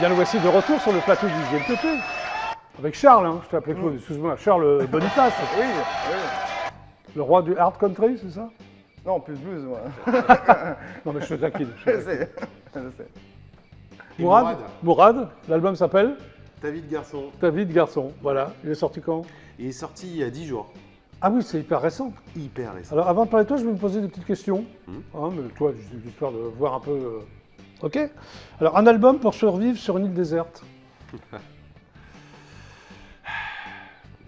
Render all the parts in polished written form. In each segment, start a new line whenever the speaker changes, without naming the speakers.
bien le voici de retour sur le plateau du GLTP. Avec Charles, hein, je t'ai appelé Claude, excuse-moi, Charles Boniface.
Oui.
Le roi du hard country, c'est ça?
Non, plus blues, moi.
Non mais je te taquine.
Je sais.
Et
Mourad, l'album s'appelle
Ta vie de garçon.
Ta vie de garçon, voilà. Il est sorti quand?
Il est sorti il y a 10 jours.
Ah oui, c'est hyper récent.
Hyper récent.
Alors avant de parler de toi, je vais me poser des petites questions. Hein, mais toi, juste histoire de voir un peu... Ok. Alors un album pour survivre sur une île déserte.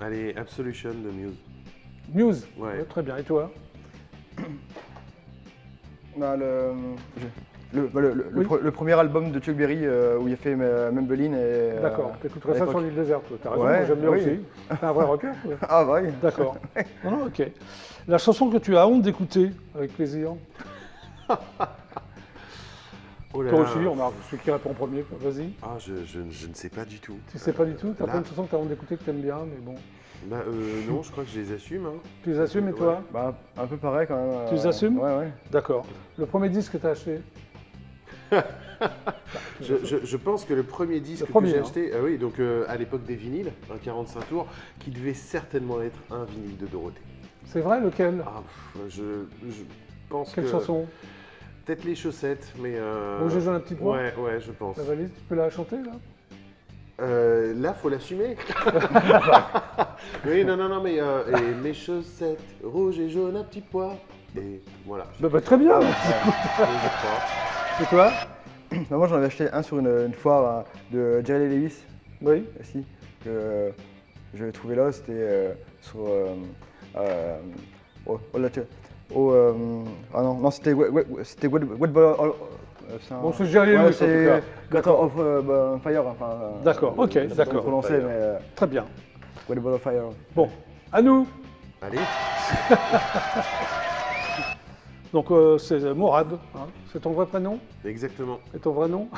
Allez, Absolution de Muse.
Muse.
Ouais.
Très bien. Et toi?
Bah, le
Oui.
premier album de Chuck Berry où il a fait Mumblein et...
D'accord. T'écouterais ça
à
sur
l'époque.
l'île déserte. T'as raison,
Ouais,
moi j'aime bien
oui.
aussi. T'es un vrai rocker. Toi.
Ah bah oui.
D'accord. Non, ok. La chanson que tu as honte d'écouter, avec plaisir.
Oh là
Toi
là.
aussi, on remarque, celui qui répond en premier. quoi. Vas-y.
Ah, je ne sais pas du tout.
Tu sais pas du tout. T'as
Là.
pas une chanson que t'as honte d'écouter que t'aimes bien, mais bon.
Bah, non, je crois que je les assume. Hein.
Tu les assumes et toi?
Bah, un peu pareil quand même.
Tu les assumes?
Ouais.
D'accord. Le premier disque que t'as acheté?
Je pense que le premier disque
premier,
que j'ai
hein.
acheté, ah oui, donc à l'époque des vinyles, un 45 tours, qui devait certainement être un vinyle de Dorothée.
C'est vrai, lequel?
Ah, je pense
Quelle
que...
chanson?
Peut-être les chaussettes, mais...
Rouge et jaune un petit pois?
Ouais, je pense.
La valise, tu peux la chanter là?
Là, faut l'assumer. Oui, non, mais et mes chaussettes rouges et jaunes, un petit pois. Et voilà.
Bah, très bien.
Je crois.
Et toi?
Bah, moi j'en avais acheté un sur une foire de Jerry Lee Lewis
Oui.
aussi, que j'avais trouvé là, c'était sur... ah non, c'était Wet Ball...
Bon, c'est Jerry Lewis, en tout
c'est
cas.
Glitter of Fire, enfin...
D'accord, ok,
je sais pas
d'accord.
comment prononcer, mais
Très bien.
Wet Ball of Fire.
Bon, à nous.
Allez.
Donc c'est Mourad, hein. C'est ton vrai prénom?
Exactement.
Et ton vrai nom?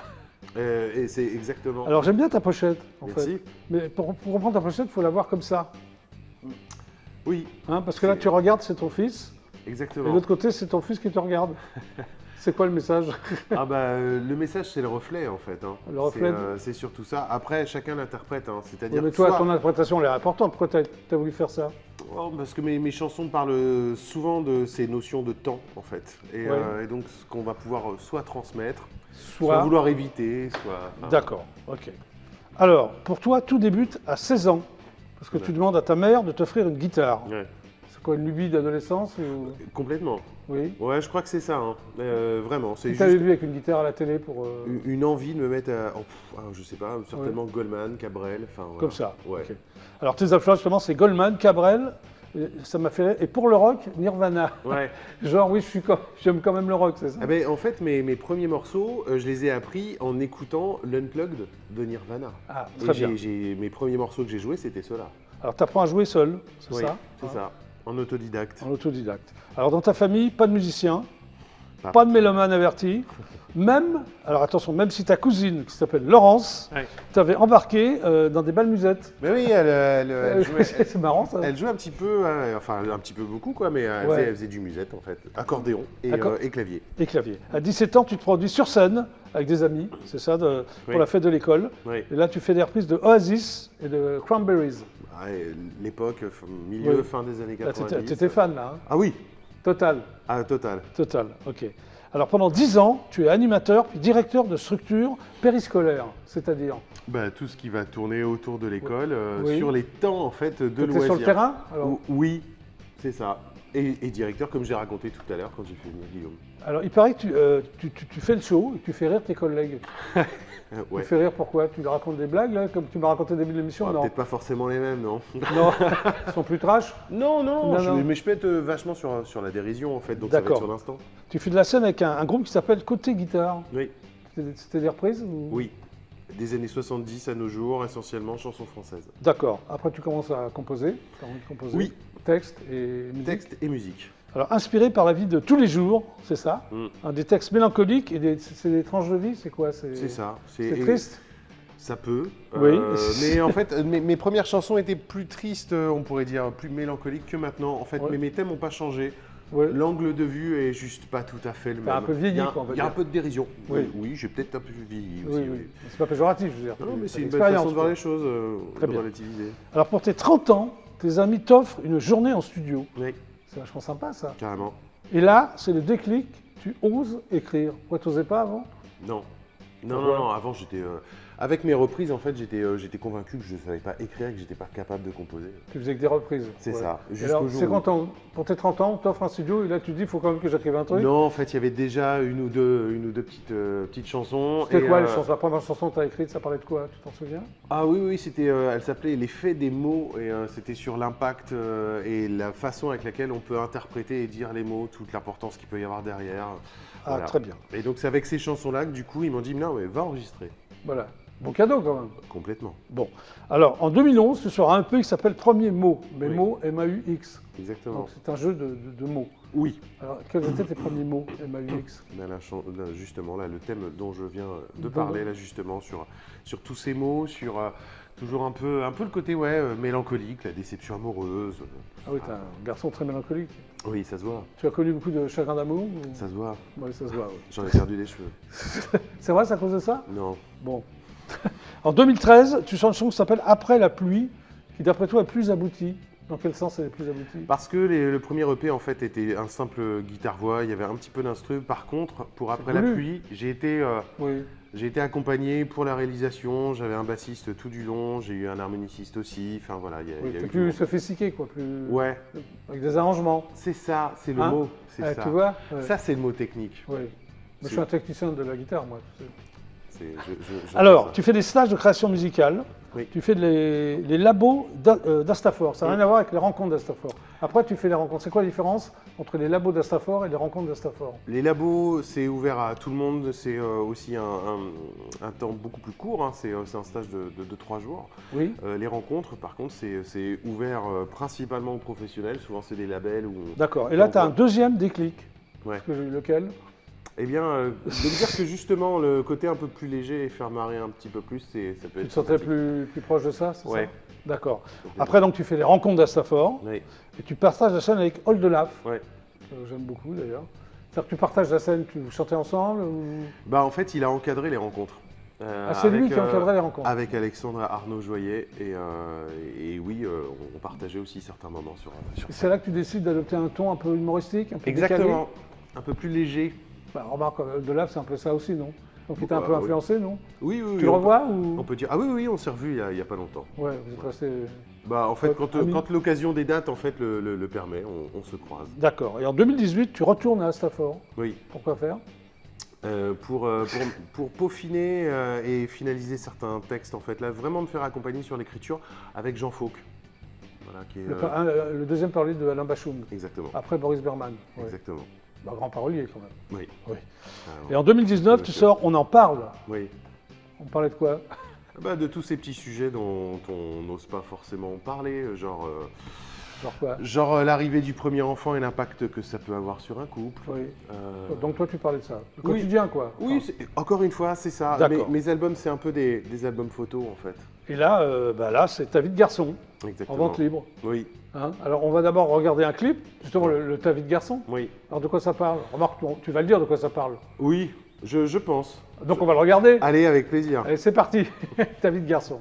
Et c'est exactement...
Alors j'aime bien ta pochette, en
Merci.
fait. Mais pour comprendre ta pochette, il faut la voir comme ça.
Oui,
Hein, parce que là, tu regardes, c'est ton fils. Et de
exactement.
l'autre côté, c'est ton fils qui te regarde. C'est quoi le message?
Ah bah, le message, c'est le reflet, en fait. Hein.
Le reflet
C'est surtout ça. Après, chacun l'interprète. Hein.
Oui,
C'est-à-dire
mais
que
toi,
soit-
ton interprétation, elle est importante. Pourquoi t'as voulu faire ça?
Oh, parce que mes chansons parlent souvent de ces notions de temps, en fait. Et,
Ouais.
et donc, ce qu'on va pouvoir soit transmettre, soit
Soit.
vouloir éviter, soit... enfin,
D'accord, ok. Alors, pour toi, tout débute à 16 ans. Parce que tu demandes à ta mère de t'offrir une guitare.
ouais.
C'est quoi, une lubie d'adolescence ou...
Complètement.
Oui.
Ouais, je crois que c'est ça. Hein. Vraiment, c'est
Tu
juste
t'avais vu avec une guitare à la télé pour...
une envie de me mettre à... je sais pas, certainement Goldman, Cabrel, enfin... voilà.
Comme ça.
Ouais.
ok. Alors, tes influences, justement, c'est Goldman, Cabrel, et ça m'a fait... Et pour le rock, Nirvana.
Ouais.
Genre, oui, j'aime quand même le rock, c'est ça?
Ah ben, en fait, mes premiers morceaux, je les ai appris en écoutant l'Unplugged de Nirvana.
Ah,
Et
très bien.
mes premiers morceaux que j'ai joués, c'était ceux-là.
Alors, tu apprends à jouer seul, c'est
Oui,
ça?
c'est
Hein,
ça, en autodidacte.
En autodidacte. Alors, dans ta famille, pas de musicien,
Pas.
pas de mélomane averti, même, alors attention, même si ta cousine, qui s'appelle Laurence,
Ouais.
t'avait embarqué dans des balles musettes.
Mais oui, elle jouait,
C'est marrant, ça.
elle jouait un petit peu, enfin un petit peu beaucoup quoi, mais
Ouais.
elle faisait du musette en fait, accordéon et clavier.
Et clavier. À 17 ans, tu te produis sur scène avec des amis, c'est ça, pour
Oui.
la fête de l'école.
Oui.
Et là, tu fais des reprises de Oasis et de Cranberries.
Ah, et l'époque, milieu,
Oui.
fin des années
Là,
90.
t'étais fan, là. Hein.
Ah oui,
Total.
total.
Total, ok. Alors, pendant 10 ans, tu es animateur puis directeur de structure périscolaire, c'est-à-dire...
Bah, tout ce qui va tourner autour de l'école,
Oui.
sur les temps en fait de
T'étais
loisirs.
sur le terrain alors,
Oui, c'est ça. Et directeur, comme j'ai raconté tout à l'heure quand j'ai fait venir Guillaume.
alors, il paraît que tu fais le show et que tu fais rire tes collègues.
Ouais.
Tu fais rire pourquoi? Tu leur racontes des blagues, là, comme tu m'as raconté au début de l'émission?
Ah,
Non.
peut-être pas forcément les mêmes, non.
Non, ils sont plus trash.
Non,
Non, non.
mais je peux être vachement sur la dérision en fait, donc ça va être
D'accord.
sur l'instant.
Tu fais de la scène avec un groupe qui s'appelle Côté Guitare.
Oui,
C'était des reprises ou...
oui. Des années 70 à nos jours, essentiellement chansons françaises.
D'accord. Après, tu commences à composer. T'as envie de composer.
Oui.
Texte et musique.
Texte et musique.
Alors, inspiré par la vie de tous les jours, c'est ça.
Mm.
Des textes mélancoliques et c'est des tranches de vie, c'est quoi?
C'est ça.
C'est triste?
Ça peut.
Oui.
Mais en fait, mes premières chansons étaient plus tristes, on pourrait dire, plus mélancoliques que maintenant. En fait,
Ouais.
mais mes thèmes n'ont pas changé.
Ouais.
L'angle de vue est juste pas tout à fait le
T'as
même.
un peu vieilli,
Il y a,
quoi, on va
il y a un
dire.
peu de dérision.
Oui.
Oui, j'ai peut-être un peu vieilli
Oui,
aussi.
oui.
oui.
C'est pas péjoratif, je veux dire.
Non, mais
T'as
c'est une belle
l'expérience,
façon de voir
quoi.
les choses,
Très
de
bien.
relativiser.
Alors pour tes 30 ans, tes amis t'offrent une journée en studio.
Oui,
C'est vachement sympa ça.
carrément.
Et là, c'est le déclic, tu oses écrire. Pourquoi tu n'osais pas avant?
Non. Non,
Pourquoi
non, non, avant j'étais. Avec mes reprises, en fait, j'étais convaincu que je ne savais pas écrire, que j'étais pas capable de composer.
Tu faisais que des reprises.
C'est ça.
Et
Jusqu'au
alors,
jour
c'est
où-
quand pour tes 30 ans, on t'offre un studio et là tu te dis, il faut quand même que j'écrive un truc.
Non, en fait, il y avait déjà une ou deux petites chansons.
C'était
et,
quoi les chansons? La première chanson que tu as écrite, ça parlait de quoi? Tu t'en souviens?
Ah oui, oui, c'était, elle s'appelait L'effet des mots et c'était sur l'impact et la façon avec laquelle on peut interpréter et dire les mots, toute l'importance qu'il peut y avoir derrière.
Ah,
Voilà.
très bien.
Et donc c'est avec ces chansons-là que du coup ils m'ont dit non mais va enregistrer.
Voilà. Bon cadeau quand même.
Complètement.
Bon. Alors, en 2011, tu sors un EP qui s'appelle Premier Mot. Mais
Oui.
mots, M-A-U-X.
Exactement.
Donc c'est un jeu de mots.
Oui.
Alors, quels étaient tes premiers mots, M-A-U-X?
Là, justement, là, le thème dont je viens de
Bon.
parler, là, justement, sur tous ces mots, sur toujours un peu le côté mélancolique, la déception amoureuse.
Ah oui, t'es un garçon très mélancolique.
Oui, ça se voit,
Tu as connu beaucoup de chagrin d'amour ou...
ça se voit.
Oui, ça se voit, oui.
J'en ai perdu les cheveux.
C'est vrai, c'est à cause de ça?
Non.
Bon. En 2013, tu sors une chanson qui s'appelle Après la pluie, qui d'après toi est plus aboutie. Dans quel sens elle est plus aboutie?
Parce que le premier EP, en fait, était un simple guitare-voix, il y avait un petit peu d'instru. Par contre, pour Après la
voulu.
pluie, j'ai été accompagné pour la réalisation, j'avais un bassiste tout du long, j'ai eu un harmoniciste aussi, enfin voilà, il y a
Oui,
eu
t'es
du
plus
monde.
sophistiqué, quoi. Plus...
Ouais,
Avec des arrangements.
c'est ça, c'est le
Hein
mot, c'est
Ah,
ça.
tu vois? Ouais.
Ça, c'est le mot technique.
Oui. Moi, je
C'est-
suis un technicien de la guitare, moi. tu sais.
J'entends
Alors,
ça.
tu fais des stages de création musicale.
Oui.
Tu fais les labos d'Astafor. Ça n'a rien à voir avec les rencontres d'Astafor. Après, tu fais les rencontres. C'est quoi la différence entre les labos d'Astafor et les rencontres d'Astafor?
Les labos, c'est ouvert à tout le monde, c'est aussi un temps beaucoup plus court, hein, c'est un stage de 3 jours.
Oui.
Les rencontres, par contre, c'est ouvert principalement aux professionnels, souvent c'est des labels ou...
D'accord. Et là, tu as un deuxième déclic.
Ouais.
Lequel?
Eh bien, de me dire que justement, le côté un peu plus léger et faire marrer un petit peu plus, ça peut
Tu
être...
te sentais
sympathique.
plus proche de ça, c'est
Ouais.
ça? D'accord. Après, donc, tu fais les rencontres d'Astafor
Oui,
et tu partages la scène avec Old Laf.
ouais.
J'aime beaucoup, d'ailleurs. C'est-à-dire que tu partages la scène, tu chantez ensemble ou...
Bah, en fait, il a encadré les rencontres.
Ah, c'est lui
avec,
qui a encadré les rencontres.
Avec Alexandre Arnaud-Joyer. Et oui, on partageait aussi certains moments sur
Et c'est là que tu décides d'adopter un ton un peu humoristique, un peu
Exactement. Un peu plus léger.
décalé. Bah, remarque, Old Laf, c'est un peu ça aussi, non? Donc, il t'a un
Bah,
peu
oui.
influencé, non?
Oui, oui,
Tu
oui,
le
on
revois
peut-
ou...
On peut dire. Ah oui, oui, on s'est revus il y a pas longtemps.
Ouais, vous êtes restés...
Bah, en fait,
Amis.
quand l'occasion des dates en fait, le permet, on se croise.
D'accord. Et en 2018, tu retournes à Astafor.
Oui.
Pourquoi faire?
Pour peaufiner et finaliser certains textes, en fait, là, vraiment me faire accompagner sur l'écriture avec Jean Fauque. Voilà, qui est,
Le deuxième parolier de Alain Bachung.
Exactement.
Après Boris Berman. Ouais.
Exactement.
Bah, grand parolier, quand même.
Oui.
Oui.
Alors,
Et en 2019, tu
monsieur.
sors On en parle.
oui.
On parlait de quoi?
Bah, de tous ces petits sujets dont on n'ose pas forcément parler,
Genre quoi?
genre l'arrivée du premier enfant et l'impact que ça peut avoir sur un couple.
Oui.
Euh,
Donc toi, tu parlais de ça. Le
oui.
quotidien, quoi.
Oui,
Enfin,
encore une fois, c'est ça.
D'accord.
Mes albums, c'est un peu des albums photos, en fait.
Et là, là, c'est Ta vie de garçon, en
Exactement.
vente libre.
Oui,
Hein. Alors, on va d'abord regarder un clip, justement, le Ta vie de garçon.
oui.
Alors, de quoi ça parle? Remarque, tu vas le dire de quoi ça parle.
Oui, je pense.
Donc, on va le regarder.
Allez, avec plaisir.
Allez, c'est parti. Ta vie de garçon.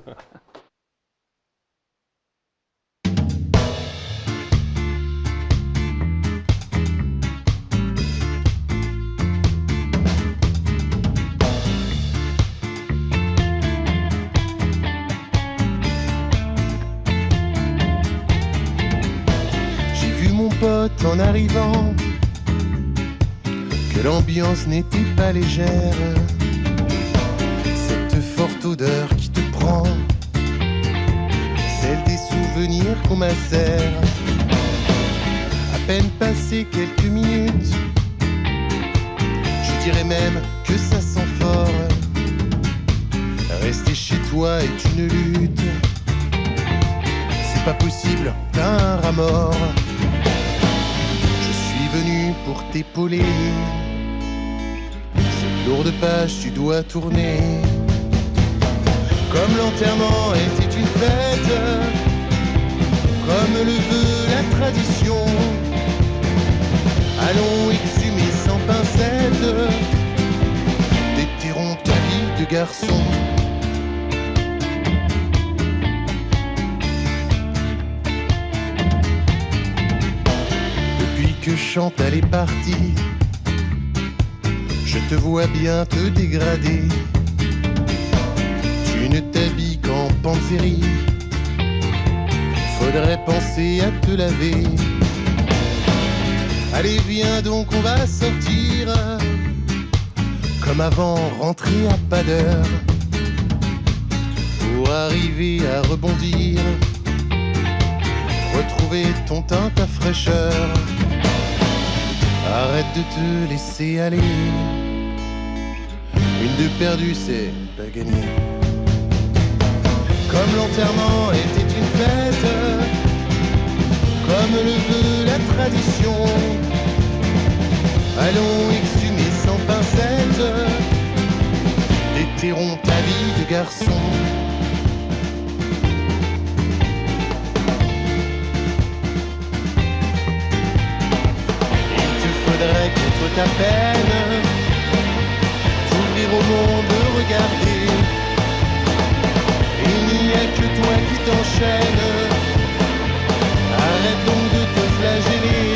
J'ai vu mon pote en arrivant, que l'ambiance n'était pas légère. Cette forte odeur qui te prend, celle des souvenirs qu'on macère. À peine passé quelques minutes, je dirais même que ça sent fort. Rester chez toi est une lutte. C'est pas possible, t'as un rat mort. Je suis venu pour t'épauler. Cette lourde page tu dois tourner. Comme l'enterrement était une fête, comme le veut la tradition. Allons exhumer sans pincette, déterrons ta vie de garçon. Depuis que Chantal est partie, je te vois bien te dégrader. Tu ne t'habilles qu'en panzérie, faudrait penser à te laver. Allez viens donc on va sortir, comme avant rentrer à pas d'heure, pour arriver à rebondir, retrouver ton teint, ta fraîcheur. Arrête de te laisser aller, une de perdue c'est pas gagné. Comme l'enterrement était une fête, comme le veut la tradition, allons exhumer sans pincette, déterrons ta vie de garçon. Il te faudrait contre ta peine t'ouvrir au monde, regarder. Il n'y a que toi qui t'enchaîne, arrête donc de te flageller.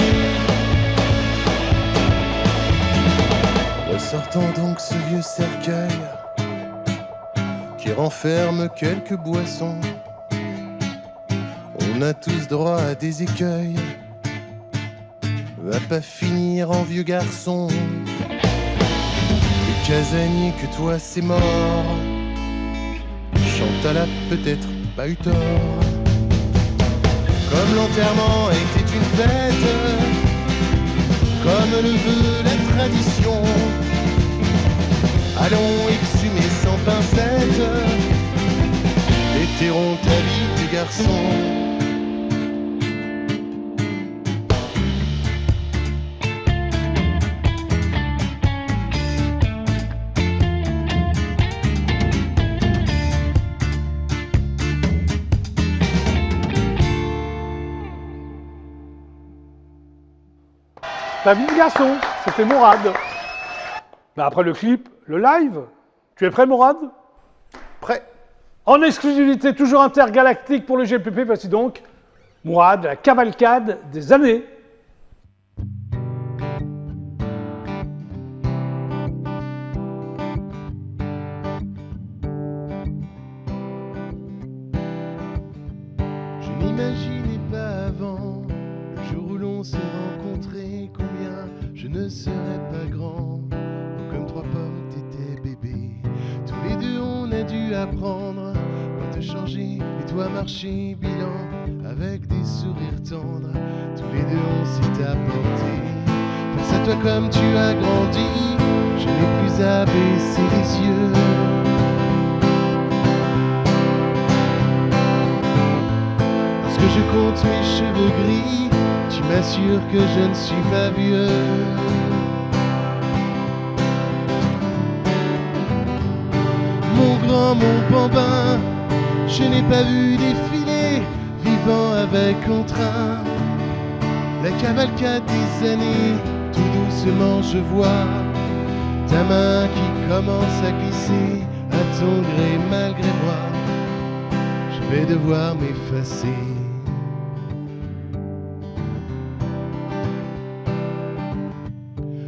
Ressortons donc ce vieux cercueil qui renferme quelques boissons. On a tous droit à des écueils, va pas finir en vieux garçon. Le casanier que toi c'est mort, Chantal a peut-être pas eu tort. Comme l'enterrement était une fête, comme le veut la tradition, allons exhumer sans pincette, déterrons ta vie de garçon.
La vie de garçon, c'était Mourad. Mais après le clip, le live. Tu es prêt, Mourad?
Prêt.
En exclusivité, toujours intergalactique pour le GPP, voici donc Mourad, la cavalcade des années.
Je n'imaginais pas avant le jour où l'on s'est rencontrés combien je ne serais pas grand. Oh, comme trois pommes, t'étais bébé. Tous les deux, on a dû apprendre. Moi te changer et toi marcher bilan avec des sourires tendres. Tous les deux, on s'est apporté. Face à toi, comme tu as grandi, je n'ai plus à baisser les yeux. Que je compte mes cheveux gris, tu m'assures que je ne suis pas vieux. Mon grand, mon bambin, je n'ai pas vu défiler, vivant avec entrain, la cavalcade des années. Tout doucement je vois ta main qui commence à glisser, à ton gré malgré moi, je vais devoir m'effacer.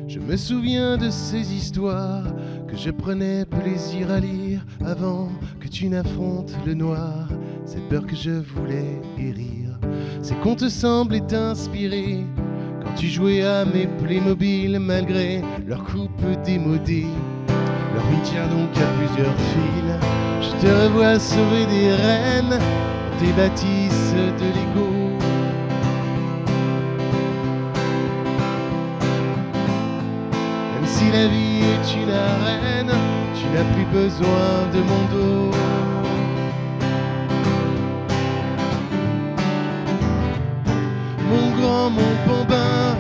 Je me souviens de ces histoires que je prenais plaisir à lire avant que tu n'affrontes le noir. Cette peur que je voulais guérir, ces contes semblaient t'inspirer quand tu jouais à mes Playmobil malgré leur coupe démodée. Leur vie tient donc à plusieurs fils. Je te revois sauver des reines, tes bâtisses de Lego. Si la vie est une arène, tu n'as plus besoin de mon dos. Mon grand, mon bambin,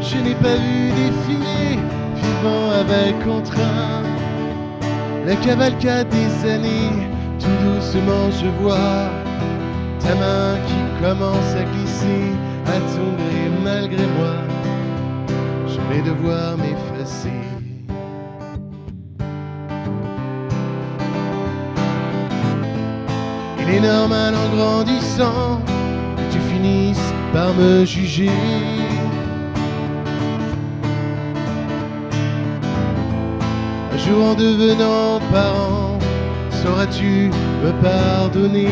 je n'ai pas vu défiler, vivant avec entrain, la cavalcade des années. Tout doucement je vois ta main qui commence à glisser, à ton gré malgré moi. je vais devoir m'effacer. Il est normal en grandissant que tu finisses par me juger. Un jour en devenant parent, sauras-tu me pardonner?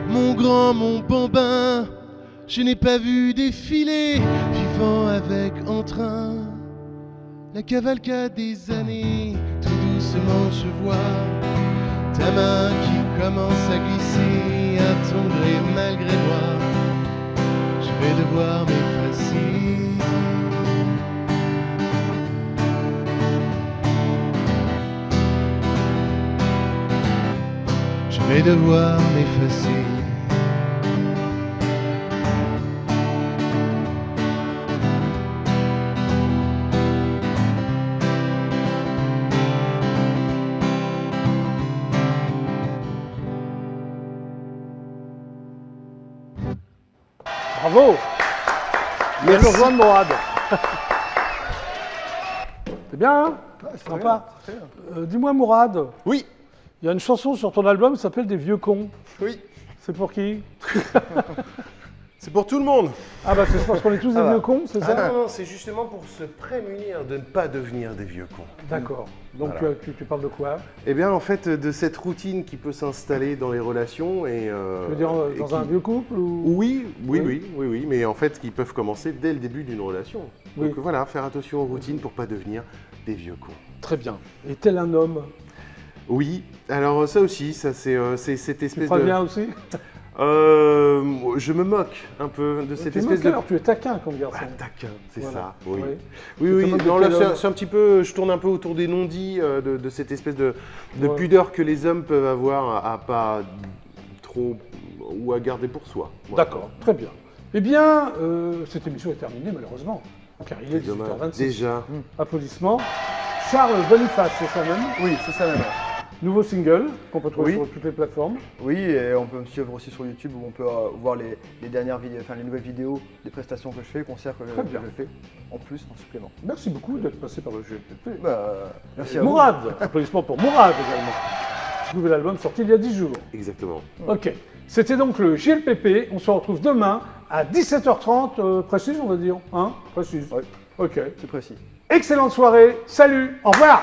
Mon grand, mon bambin, je n'ai pas vu défiler, vivant avec entrain la cavalcade des années. Tout doucement je vois ta main qui commence à glisser à ton gré malgré moi. Je vais devoir m'effacer. Je vais devoir m'effacer.
Bravo. Merci. Nous rejoindre Mourad. C'est bien, hein? C'est sympa. Dis-moi Mourad,
Oui,
il y a une chanson sur ton album qui s'appelle Des vieux cons.
oui,
C'est pour qui?
c'est pour tout le monde.
Ah bah c'est parce qu'on est tous des vieux cons, c'est ça?
Ah non, c'est justement pour se prémunir de ne pas devenir des vieux cons.
D'accord. Donc
Voilà.
tu parles de quoi?
Eh bien, en fait, de cette routine qui peut s'installer dans les relations et...
Tu veux dire
et
dans
qui-
un vieux couple ou...
Oui, mais en fait, qui peuvent commencer dès le début d'une relation.
Oui.
Donc voilà, faire attention aux routines pour pas devenir des vieux cons.
Très bien. Et tel un homme,
Oui, alors ça aussi, ça c'est cette
tu
espèce
préviens aussi?
je me moque un peu de cette
Tu es
espèce de...
moqueur, tu es taquin comme garçon.
Ah, taquin, c'est
Voilà.
ça, oui.
Oui.
Oui,
Tu te
oui,
moques de
non, là,
quel homme
c'est un petit peu, je tourne un peu autour des non-dits, de cette espèce de
Ouais.
pudeur que les hommes peuvent avoir à pas trop, ou à garder pour soi. Voilà.
D'accord, très bien. Eh bien, cette émission est terminée malheureusement, car il est
C'est dommage.
18h26.
Déjà,
Applaudissements. Charles Boniface, c'est ça même.
Oui, c'est ça même.
Nouveau single qu'on peut trouver
Oui.
sur toutes les plateformes.
Oui, et on peut me suivre aussi sur YouTube où on peut voir les dernières vidéos, enfin les nouvelles vidéos, des prestations que je fais, concerts que
Très bien.
je fais, en plus, en supplément.
Merci beaucoup d'être passé par le GLPP.
Merci à vous.
Mourad, applaudissements pour Mourad également. Nouvel album sorti il y a 10 jours.
exactement.
Ok, c'était donc le JLPP. On se retrouve demain à 17h30, précise on va dire, hein? Précise.
Ouais.
Ok.
C'est précis.
Excellente soirée, salut, au revoir.